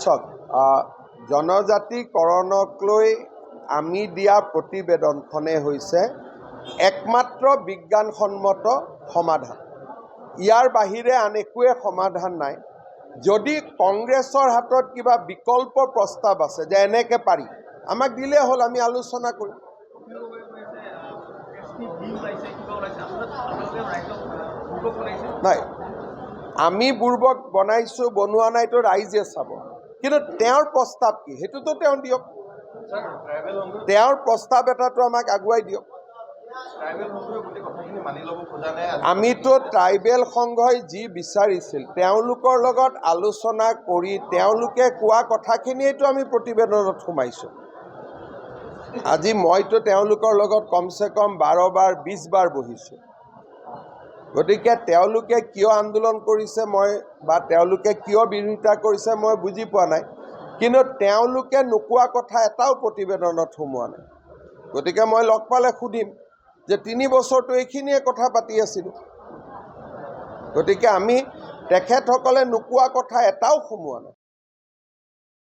চাওক জনজাতিকৰণক লৈ আমি দিয়া প্ৰতিবেদনখনে হৈছে একমাত্ৰ বিজ্ঞানসন্মত সমাধান। ইয়াৰ বাহিৰে আন একোৱে সমাধান নাই। যদি কংগ্ৰেছৰ হাতত কিবা বিকল্প প্ৰস্তাৱ আছে যে এনেকৈ পাৰি, আমাক দিলেই হ'ল, আমি আলোচনা কৰিম। নাই, আমি বুৰ্বক বনাইছোঁ বনোৱা নাইতো ৰাইজে চাব। কিন্তু তেওঁৰ প্ৰস্তাৱ কি সেইটোতো তেওঁ দিয়ক। তেওঁৰ প্ৰস্তাৱ এটাতো আমাক আগুৱাই দিয়ক। আমিতো ট্ৰাইবেল সংঘই যি বিচাৰিছিল তেওঁলোকৰ লগত আলোচনা কৰি তেওঁলোকে কোৱা কথাখিনিয়েতো আমি প্ৰতিবেদনত সোমাইছোঁ। আজি মইতো তেওঁলোকৰ লগত কমচে কম 12 বাৰ 20 বাৰ বহিছোঁ। গতিকে তেওঁলোকে কিয় আন্দোলন কৰিছে বা তেওঁলোকে কিয় বিৰোধিতা কৰিছে মই বুজি পোৱা নাই। কিন্তু তেওঁলোকে নোকোৱা কথা এটাও প্ৰতিবেদনত সোমোৱা নাই। গতিকে মই লগ পালে সুধিম যে 3 বছৰটো এইখিনিয়ে কথা পাতি আছিলোঁ। গতিকে আমি তেখেতসকলে নোকোৱা কথা এটাও সোমোৱা নাই।